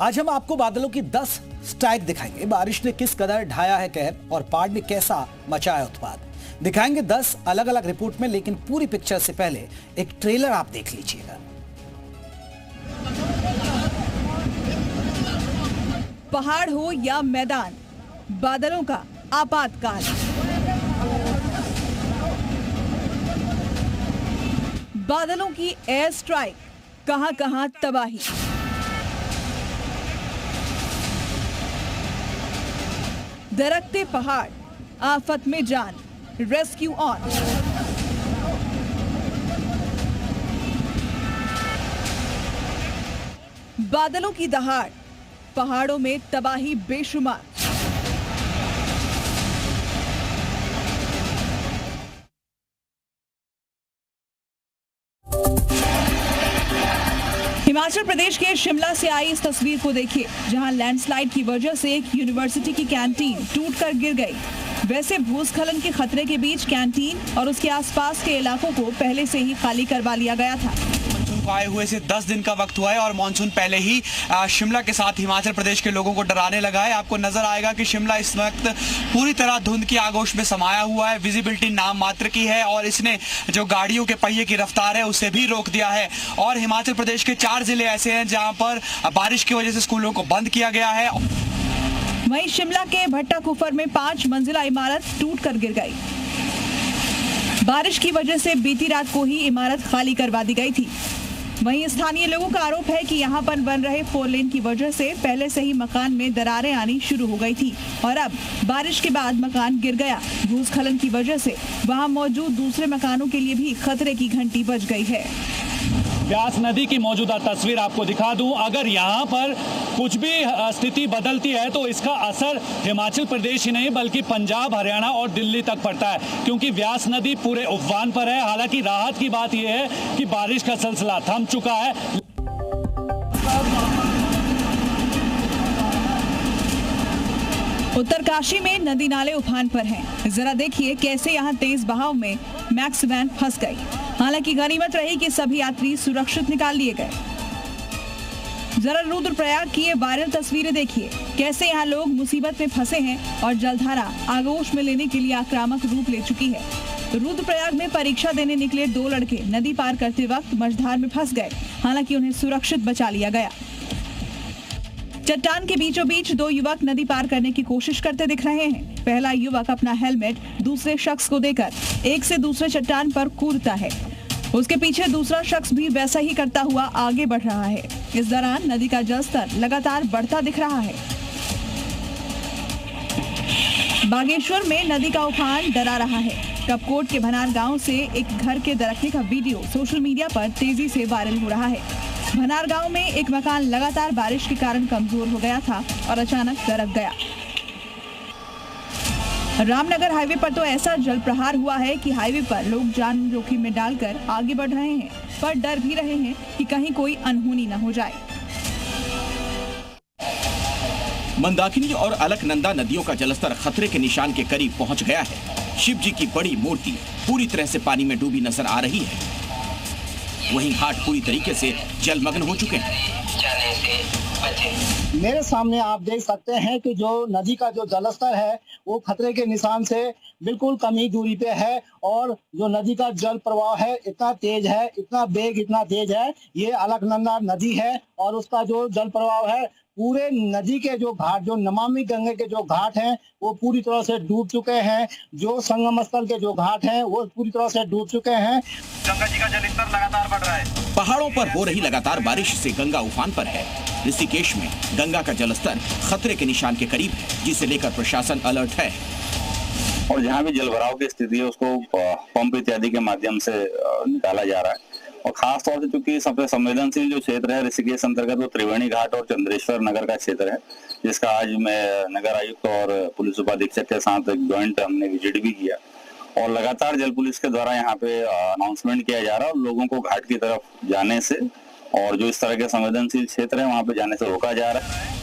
आज हम आपको बादलों की 10 स्ट्राइक दिखाएंगे। बारिश ने किस कदर ढाया है कहर और बाढ़ ने कैसा मचाया उत्पाद। दिखाएंगे 10 अलग अलग रिपोर्ट में, लेकिन पूरी पिक्चर से पहले एक ट्रेलर आप देख लीजिएगा। पहाड़ हो या मैदान, बादलों का आपातकाल। बादलों की एयर स्ट्राइक, कहां-कहां तबाही। दरकते पहाड़, आफत में जान, रेस्क्यू ऑन। बादलों की दहाड़, पहाड़ों में तबाही बेशुमार। हिमाचल प्रदेश के शिमला से आई इस तस्वीर को देखिए, जहां लैंडस्लाइड की वजह से एक यूनिवर्सिटी की कैंटीन टूटकर गिर गई। वैसे भूस्खलन के खतरे के बीच कैंटीन और उसके आसपास के इलाकों को पहले से ही खाली करवा लिया गया था। मानसून को आए हुए से 10 दिन का वक्त हुआ है और मानसून पहले ही शिमला के साथ हिमाचल प्रदेश के लोगों को डराने लगा है। आपको नजर आएगा कि शिमला इस वक्त पूरी तरह धुंध की आगोश में समाया हुआ है। विजिबिलिटी नाम मात्र की है और इसने जो गाड़ियों के पहिए की रफ्तार है उसे भी रोक दिया है। और हिमाचल प्रदेश के 4 जिले ऐसे हैं जहाँ पर बारिश की वजह से स्कूलों को बंद किया गया है। वहीं शिमला के भट्टा कुफर में 5 मंजिला इमारत टूटकर गिर गई। बारिश की वजह से बीती रात को ही इमारत खाली करवा दी गई थी। वहीं स्थानीय लोगों का आरोप है कि यहां पर बन रहे 4 लेन की वजह से पहले से ही मकान में दरारें आनी शुरू हो गई थी और अब बारिश के बाद मकान गिर गया। भूस्खलन की वजह से वहां मौजूद दूसरे मकानों के लिए भी खतरे की घंटी बज गई है। ब्यास नदी की मौजूदा तस्वीर आपको दिखा दूं। अगर यहाँ पर कुछ भी स्थिति बदलती है तो इसका असर हिमाचल प्रदेश ही नहीं बल्कि पंजाब, हरियाणा और दिल्ली तक पड़ता है, क्योंकि ब्यास नदी पूरे उफान पर है। हालांकि राहत की बात यह है कि बारिश का सिलसिला थम चुका है। उत्तरकाशी में नदी नाले उफान पर हैं। जरा देखिए कैसे यहाँ तेज बहाव में मैक्स वैन फंस गई। हालांकि गनीमत रही कि सभी यात्री सुरक्षित निकाल लिए गए। जरा रुद्रप्रयाग की ये वायरल तस्वीरें देखिए, कैसे यहाँ लोग मुसीबत में फंसे हैं और जलधारा आगोश में लेने के लिए आक्रामक रूप ले चुकी है। रुद्रप्रयाग में परीक्षा देने निकले 2 लड़के नदी पार करते वक्त मझधार में फंस गए। हालांकि उन्हें सुरक्षित बचा लिया गया। चट्टान के बीचों बीच 2 युवक नदी पार करने की कोशिश करते दिख रहे हैं। पहला युवक अपना हेलमेट दूसरे शख्स को देकर एक से दूसरे चट्टान पर कूदता है। उसके पीछे दूसरा शख्स भी वैसा ही करता हुआ आगे बढ़ रहा है। इस दौरान नदी का जलस्तर लगातार बढ़ता दिख रहा है। बागेश्वर में नदी का उफान डरा रहा है। कपकोट के भनार गांव से एक घर के दरकने का वीडियो सोशल मीडिया पर तेजी से वायरल हो रहा है। भनार गांव में एक मकान लगातार बारिश के कारण कमजोर हो गया था और अचानक दरक गया। रामनगर हाईवे पर तो ऐसा जल प्रहार हुआ है कि हाईवे पर लोग जान जोखिम में डालकर आगे बढ़ रहे हैं, पर डर भी रहे हैं कि कहीं कोई अनहोनी न हो जाए। मंदाकिनी और अलकनंदा नदियों का जलस्तर खतरे के निशान के करीब पहुंच गया है। शिव जी की बड़ी मूर्ति पूरी तरह से पानी में डूबी नजर आ रही है। वहीं घाट पूरी तरीके से जलमग्न हो चुके हैं। मेरे सामने आप देख सकते हैं कि जो नदी का जो जलस्तर है वो खतरे के निशान से बिल्कुल कम ही दूरी पे है और जो नदी का जल प्रवाह है इतना तेज है, इतना वेग इतना तेज है। ये अलकनंदा नदी है और उसका जो जल प्रवाह है पूरे नदी के जो घाट, जो नमामि गंगे के जो घाट हैं वो पूरी तरह से डूब चुके हैं। जो संगम स्थल के जो घाट हैं वो पूरी तरह से डूब चुके हैं। गंगा जी का जलस्तर लगातार बढ़ रहा है। पहाड़ों पर हो रही लगातार बारिश से गंगा उफान पर है। ऋषिकेश में गंगा का जलस्तर खतरे के निशान के करीब है, जिसे लेकर प्रशासन अलर्ट है। और जहाँ भी जलभराव की स्थिति है उसको पंप इत्यादि के माध्यम से निकाला जा रहा है। और खास तौर से चूंकि सबसे संवेदनशील जो क्षेत्र है ऋषिकेश अंतर्गत वो त्रिवेणी घाट और चंद्रेश्वर नगर का क्षेत्र है, जिसका आज मैं नगर आयुक्त और पुलिस उपाधीक्षक के साथ एक ज्वाइंट हमने विजिट भी किया। और लगातार जल पुलिस के द्वारा यहाँ पे अनाउंसमेंट किया जा रहा है और लोगों को घाट की तरफ जाने से और जो इस तरह के संवेदनशील क्षेत्र है वहाँ पे जाने से रोका जा रहा है।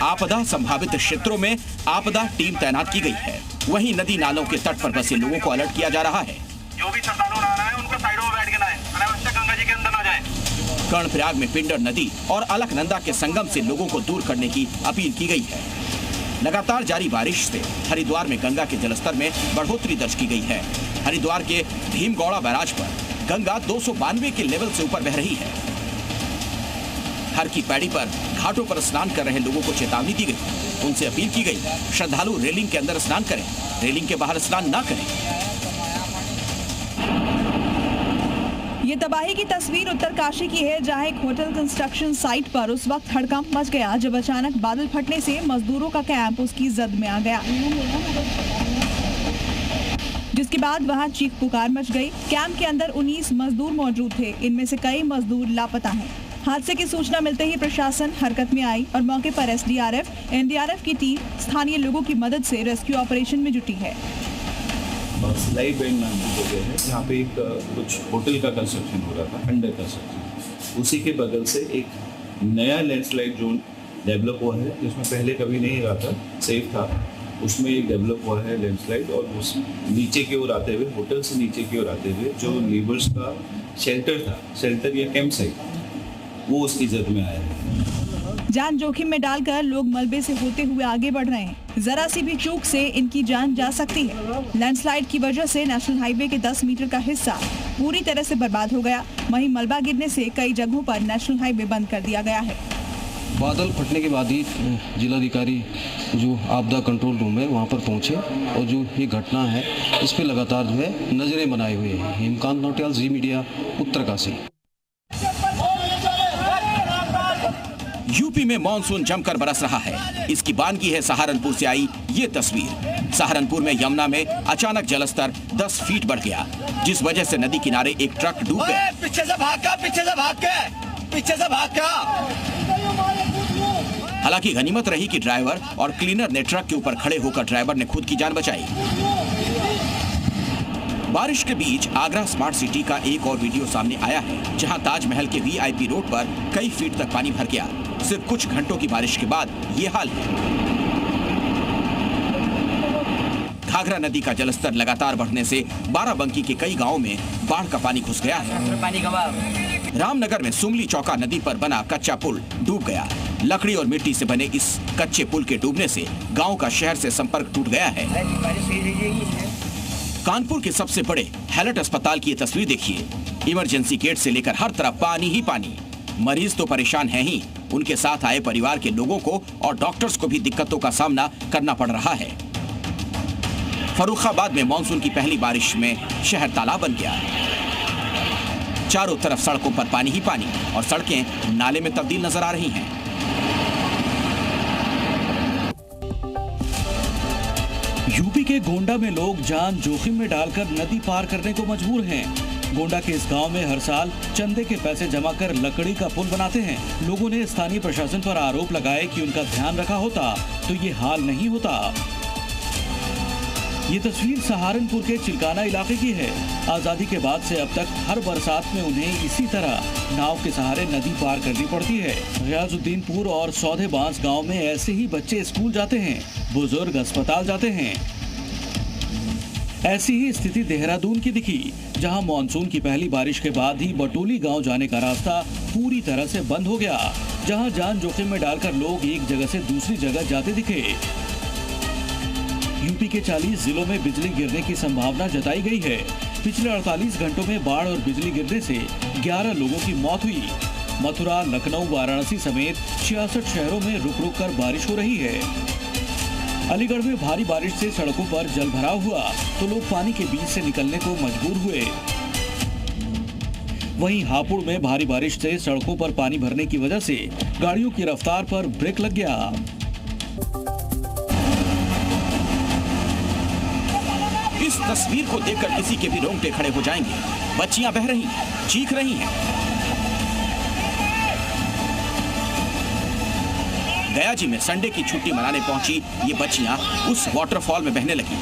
आपदा संभावित क्षेत्रों में आपदा टीम तैनात की गई है। वहीं नदी नालों के तट पर बसे लोगों को अलर्ट किया जा रहा है। जो भी श्रद्धालु नहा रहे हैं उनको साइडों में बैठ के नहाएं, अनावश्यक गंगा जी के अंदर न जाएं। कर्णप्रयाग में पिंडर नदी और अलकनंदा के संगम से लोगों को दूर करने की अपील की गई है। लगातार जारी बारिश से हरिद्वार में गंगा के जलस्तर में बढ़ोतरी दर्ज की गई है। हरिद्वार के भीमगौड़ा बैराज पर गंगा 292 के लेवल से ऊपर बह रही है। हर की पैड़ी पर घाटों पर स्नान कर रहे लोगों को चेतावनी दी गई। उनसे अपील की गई, श्रद्धालु रेलिंग के अंदर स्नान करें, रेलिंग के बाहर स्नान ना करें। ये तबाही की तस्वीर उत्तरकाशी की है, जहां एक होटल कंस्ट्रक्शन साइट पर उस वक्त हड़कंप मच गया जब अचानक बादल फटने से मजदूरों का कैंप उसकी जद में आ गया, जिसके बाद वहां चीख पुकार मच गई। कैंप के अंदर 19 मजदूर मौजूद थे। इनमें से कई मजदूर लापता हैं। हादसे की सूचना मिलते ही प्रशासन हरकत में आई और मौके पर एसडीआरएफ, एनडीआरएफ की टीम स्थानीय लोगों की मदद से रेस्क्यू ऑपरेशन में जुटी है। स्लाइड बैंड नाम की जगह है, यहाँ पे एक कुछ होटल का कंस्ट्रक्शन हो रहा था, अंडर कंस्ट्रक्शन। उसी के बगल से एक नया लैंडस्लाइड जोन डेवलप हुआ है, जिसमें पहले कभी नहीं रहा था, सेफ था। उसमें एक डेवलप हुआ है लैंडस्लाइड, और उस नीचे की ओर आते हुए, होटल से नीचे की ओर आते हुए जो लेबर्स का शेल्टर था, शेल्टर या कैंप साइट, वो उसकी जद में आया है। जान जोखिम में डालकर लोग मलबे से होते हुए आगे बढ़ रहे हैं। जरा सी भी चूक से इनकी जान जा सकती है। लैंडस्लाइड की वजह से नेशनल हाईवे के 10 मीटर का हिस्सा पूरी तरह से बर्बाद हो गया। वहीं मलबा गिरने से कई जगहों पर नेशनल हाईवे बंद कर दिया गया है। बादल फटने के बाद ही जिलाधिकारी जो आपदा कंट्रोल रूम है वहाँ पर पहुँचे और जो ये घटना है इस पर लगातार जो है नजरें बनाए हुए हैं। हेमकांत नौटियाल, जी मीडिया, उत्तरकाशी। यूपी में मानसून जमकर बरस रहा है। इसकी बानगी है सहारनपुर से आई ये तस्वीर। सहारनपुर में यमुना में अचानक जलस्तर 10 फीट बढ़ गया, जिस वजह से नदी किनारे एक ट्रक डूब गया। पीछे से भाग के। हालांकि गनीमत रही कि ड्राइवर और क्लीनर ने ट्रक के ऊपर खड़े होकर ड्राइवर ने खुद की जान बचाई। बारिश के बीच आगरा स्मार्ट सिटी का एक और वीडियो सामने आया है, जहां ताजमहल के वीआईपी रोड पर कई फीट तक पानी भर गया। सिर्फ कुछ घंटों की बारिश के बाद ये हाल है। घाघरा नदी का जलस्तर लगातार बढ़ने से बाराबंकी के कई गांवों में बाढ़ का पानी घुस गया है। रामनगर में सुमली चौका नदी पर बना कच्चा पुल डूब गया। लकड़ी और मिट्टी से बने इस कच्चे पुल के डूबने से गांव का शहर से संपर्क टूट गया है। कानपुर के सबसे बड़े हैलट अस्पताल की ये तस्वीर देखिए। इमरजेंसी गेट से लेकर हर तरफ पानी ही पानी। मरीज तो परेशान हैं ही, उनके साथ आए परिवार के लोगों को और डॉक्टर्स को भी दिक्कतों का सामना करना पड़ रहा है। फर्रुखाबाद में मानसून की पहली बारिश में शहर तालाब बन गया। चारों तरफ सड़कों पर पानी ही पानी और सड़कें नाले में तब्दील नजर आ रही हैं। यूपी के गोंडा में लोग जान जोखिम में डालकर नदी पार करने को मजबूर हैं। गोंडा के इस गांव में हर साल चंदे के पैसे जमा कर लकड़ी का पुल बनाते हैं। लोगों ने स्थानीय प्रशासन पर आरोप लगाए कि उनका ध्यान रखा होता तो ये हाल नहीं होता। ये तस्वीर सहारनपुर के चिलकाना इलाके की है। आजादी के बाद से अब तक हर बरसात में उन्हें इसी तरह नाव के सहारे नदी पार करनी पड़ती है। रियाजुद्दीनपुर और सौधे बांस गांव में ऐसे ही बच्चे स्कूल जाते हैं, बुजुर्ग अस्पताल जाते हैं। ऐसी ही स्थिति देहरादून की दिखी, जहां मानसून की पहली बारिश के बाद ही बटोली गांव जाने का रास्ता पूरी तरह से बंद हो गया, जहां जान जोखिम में डालकर लोग एक जगह से दूसरी जगह जाते दिखे। यूपी के 40 जिलों में बिजली गिरने की संभावना जताई गई है। पिछले 48 घंटों में बाढ़ और बिजली गिरने से 11 लोगों की मौत हुई। मथुरा, लखनऊ, वाराणसी समेत 66 शहरों में रुक रुक कर बारिश हो रही है। अलीगढ़ में भारी बारिश से सड़कों पर जल भराव हुआ तो लोग पानी के बीच से निकलने को मजबूर हुए। वहीं हापुड़ में भारी बारिश से सड़कों पर पानी भरने की वजह से गाड़ियों की रफ्तार पर ब्रेक लग गया। इस तस्वीर को देखकर किसी के भी रोंगटे खड़े हो जाएंगे। बच्चियां बह रही हैं, चीख रही हैं। गया जी में संडे की छुट्टी मनाने पहुंची ये बच्चियां उस वाटरफॉल में बहने लगी,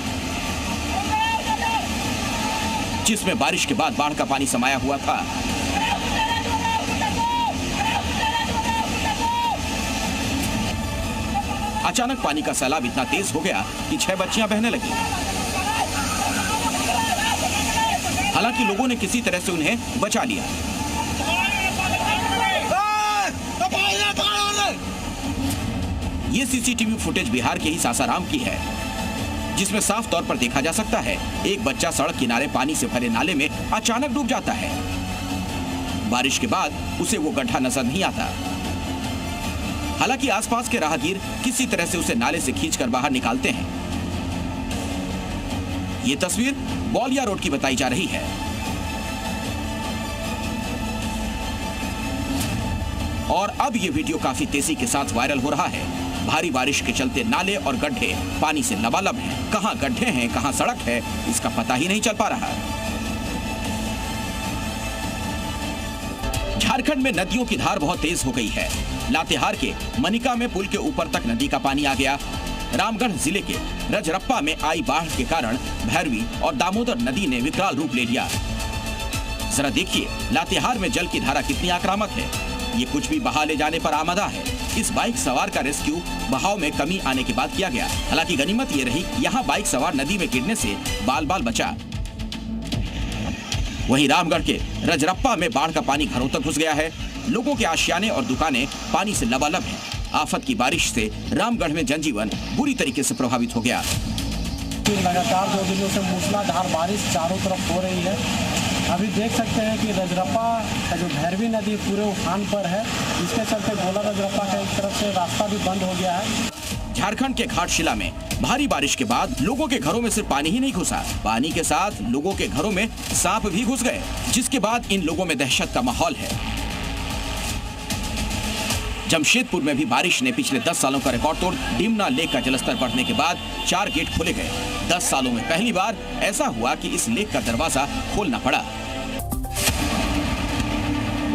जिसमें बारिश के बाद बाढ़ का पानी समाया हुआ था। अचानक पानी का सैलाब इतना तेज हो गया कि 6 बच्चियां बहने लगी। हालांकि लोगों ने किसी तरह से उन्हें बचा लिया। ये सीसीटीवी फुटेज बिहार के ही सासाराम की है, जिसमें साफ तौर पर देखा जा सकता है एक बच्चा सड़क किनारे पानी से भरे नाले में अचानक डूब जाता है। बारिश के बाद उसे वो गड्ढा नजर नहीं आता। हालांकि आसपास के राहगीर किसी तरह से उसे नाले से खींचकर बाहर निकालते हैं। ये तस्वीर बौलिया रोड की बताई जा रही है। और अब ये वीडियो काफी तेजी के साथ वायरल हो रहा है। भारी बारिश के चलते नाले और गड्ढे पानी से लबालब हैं। कहां गड्ढे हैं, कहां सड़क है, इसका पता ही नहीं चल पा रहा। झारखंड में नदियों की धार बहुत तेज हो गई है। लातेहार के मनिका में पुल के ऊपर तक नदी का पानी आ गया। रामगढ़ जिले के रजरप्पा में आई बाढ़ के कारण भैरवी और दामोदर नदी ने विकराल रूप ले लिया। जरा देखिए लातेहार में जल की धारा कितनी आक्रामक है। ये कुछ भी बहा ले जाने पर आमदा है। इस बाइक सवार का रेस्क्यू बहाव में कमी आने के बाद किया गया। हालांकि गनीमत ये रही यहाँ बाइक सवार नदी में गिरने से बाल बाल बचा। वहीं रामगढ़ के रजरप्पा में बाढ़ का पानी घरों तक घुस गया है। लोगों के आशियाने और दुकानें पानी से लबालब हैं। आफत की बारिश से रामगढ़ में जनजीवन बुरी तरीके से प्रभावित हो गया। लगातार 2 दिनों से मूसलाधार बारिश चारों तरफ हो रही है। अभी देख सकते हैं कि रजरप्पा का जो भैरवी नदी पूरे उफान पर है। इसके चलते गोला रजरप्पा का एक तरफ से रास्ता भी बंद हो गया है। झारखंड के घाटशिला में भारी बारिश के बाद लोगों के घरों में सिर्फ पानी ही नहीं घुसा, पानी के साथ लोगों के घरों में सांप भी घुस गए, जिसके बाद इन लोगों में दहशत का माहौल है। जमशेदपुर में भी बारिश ने पिछले 10 सालों का रिकॉर्ड तोड़ डिमना लेक का जलस्तर बढ़ने के बाद 4 गेट खोले गए। 10 सालों में पहली बार ऐसा हुआ कि इस लेक का दरवाजा खोलना पड़ा।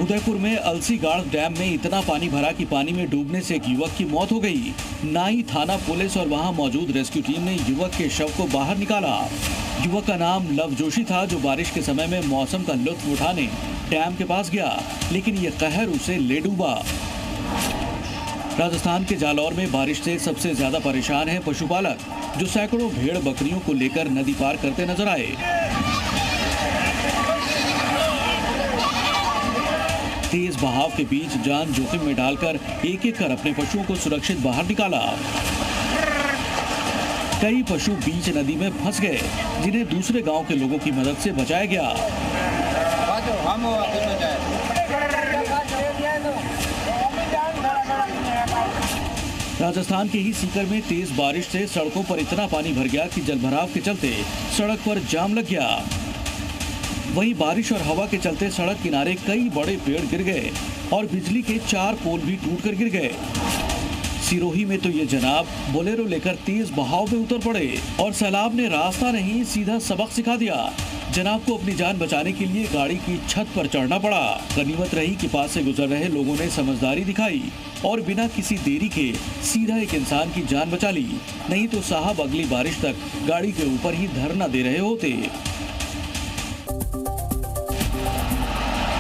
उदयपुर में अलसीगाड़ डैम में इतना पानी भरा कि पानी में डूबने से एक युवक की मौत हो गई। नाई थाना पुलिस और वहां मौजूद रेस्क्यू टीम ने युवक के शव को बाहर निकाला। युवक का नाम लव जोशी था, जो बारिश के समय में मौसम का लुत्फ उठाने डैम के पास गया, लेकिन ये कहर उसे ले डूबा। राजस्थान के जालौर में बारिश से सबसे ज्यादा परेशान है पशुपालक, जो सैकड़ों भेड़ बकरियों को लेकर नदी पार करते नजर आए। तेज बहाव के बीच जान जोखिम में डालकर एक एक कर अपने पशुओं को सुरक्षित बाहर निकाला। कई पशु बीच नदी में फंस गए, जिन्हें दूसरे गांव के लोगों की मदद से बचाया गया। राजस्थान के ही सीकर में तेज बारिश से सड़कों पर इतना पानी भर गया कि जलभराव के चलते सड़क पर जाम लग गया। वहीं बारिश और हवा के चलते सड़क किनारे कई बड़े पेड़ गिर गए और बिजली के 4 पोल भी टूटकर गिर गए। सिरोही में तो ये जनाब बोलेरो लेकर तेज बहाव में उतर पड़े और सैलाब ने रास्ता नहीं सीधा सबक सिखा दिया। जनाब को अपनी जान बचाने के लिए गाड़ी की छत पर चढ़ना पड़ा। गनीमत रही कि पास से गुजर रहे लोगों ने समझदारी दिखाई और बिना किसी देरी के सीधा एक इंसान की जान बचा ली, नहीं तो साहब अगली बारिश तक गाड़ी के ऊपर ही धरना दे रहे होते।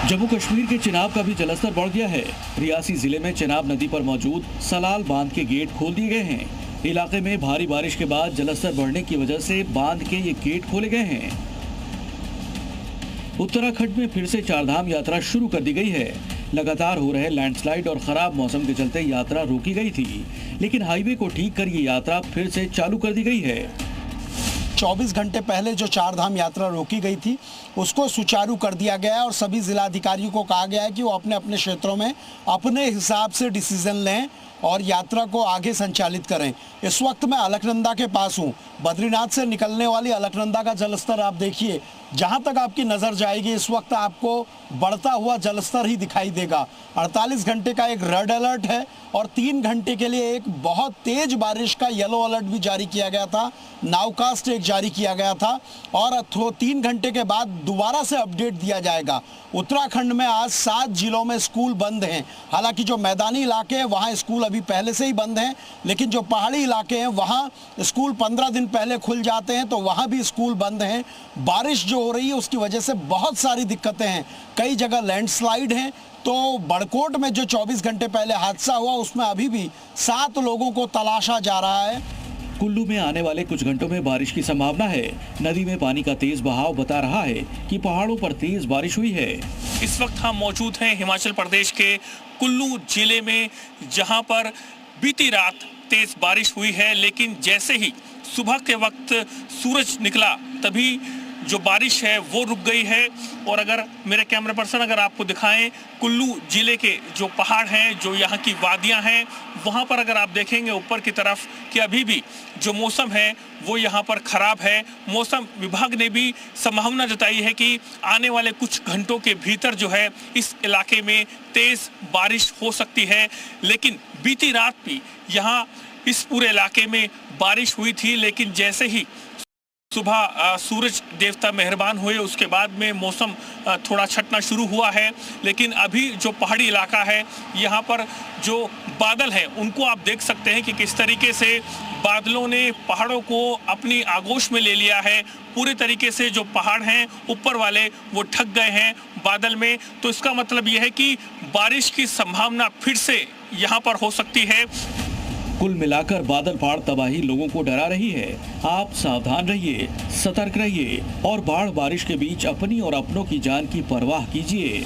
जम्मू कश्मीर के चिनाब का भी जलस्तर बढ़ गया है। रियासी जिले में चिनाब नदी पर मौजूद सलाल बांध के गेट खोल दिए गए हैं। इलाके में भारी बारिश के बाद जलस्तर बढ़ने की वजह से बांध के ये गेट खोले गए हैं। उत्तराखंड में फिर से चारधाम यात्रा शुरू कर दी गई है। लगातार हो रहे लैंडस्लाइड और खराब मौसम के चलते यात्रा रोकी गई थी, लेकिन हाईवे को ठीक कर ये यात्रा फिर से चालू कर दी गई है। 24 घंटे पहले जो चारधाम यात्रा रोकी गई थी उसको सुचारू कर दिया गया है और सभी जिलाधिकारियों को कहा गया है कि वो अपने अपने क्षेत्रों में अपने हिसाब से डिसीजन लें और यात्रा को आगे संचालित करें। इस वक्त मैं अलकनंदा के पास हूँ। बद्रीनाथ से निकलने वाली अलकनंदा का जलस्तर आप देखिए, जहाँ तक आपकी नज़र जाएगी इस वक्त आपको बढ़ता हुआ जलस्तर ही दिखाई देगा। 48 घंटे का एक रेड अलर्ट है और 3 घंटे के लिए एक बहुत तेज बारिश का येलो अलर्ट भी जारी किया गया था। नाउकास्ट एक जारी किया गया था और 3 घंटे के बाद दोबारा से अपडेट दिया जाएगा। उत्तराखंड में आज 7 जिलों में स्कूल बंद हैं। हालांकि जो मैदानी इलाके हैं वहाँ स्कूल अभी पहले से ही बंद हैं, लेकिन जो पहाड़ी इलाके हैं वहाँ स्कूल 15 दिन पहले खुल जाते हैं, तो वहाँ भी स्कूल बंद हैं। बारिश जो हो रही है उसकी वजह से बहुत सारी दिक्कतें हैं। कई जगह लैंडस्लाइड हैं। तो बड़कोट में जो 24 घंटे पहले हादसा हुआ उसमें अभी भी 7 लोगों को तलाशा जा रहा है। कुल्लू में आने वाले कुछ घंटों में बारिश की संभावना है। नदी में पानी का तेज बहाव बता रहा है कि पहाड़ों पर तेज बारिश हुई है। इस वक्त हम मौजूद हैं हिमाचल प्रदेश के कुल्लू जिले में, जहां पर बीती रात तेज बारिश हुई है, लेकिन जैसे ही सुबह के वक्त सूरज निकला तभी जो बारिश है वो रुक गई है। और अगर मेरे कैमरा पर्सन अगर आपको दिखाएं, कुल्लू जिले के जो पहाड़ हैं, जो यहाँ की वादियाँ हैं, वहाँ पर अगर आप देखेंगे ऊपर की तरफ कि अभी भी जो मौसम है वो यहाँ पर खराब है। मौसम विभाग ने भी संभावना जताई है कि आने वाले कुछ घंटों के भीतर जो है इस इलाके में तेज बारिश हो सकती है। लेकिन बीती रात भी यहाँ इस पूरे इलाके में बारिश हुई थी, लेकिन जैसे ही सुबह सूरज देवता मेहरबान हुए उसके बाद में मौसम थोड़ा छटना शुरू हुआ है। लेकिन अभी जो पहाड़ी इलाका है यहाँ पर जो बादल हैं उनको आप देख सकते हैं कि किस तरीके से बादलों ने पहाड़ों को अपनी आगोश में ले लिया है। पूरे तरीके से जो पहाड़ हैं ऊपर वाले वो ढक गए हैं बादल में। तो इसका मतलब यह है कि बारिश की संभावना फिर से यहाँ पर हो सकती है। कुल मिलाकर बादल फाड़ तबाही लोगों को डरा रही है। आप सावधान रहिए, सतर्क रहिए और बाढ़ बारिश के बीच अपनी और अपनों की जान की परवाह कीजिए।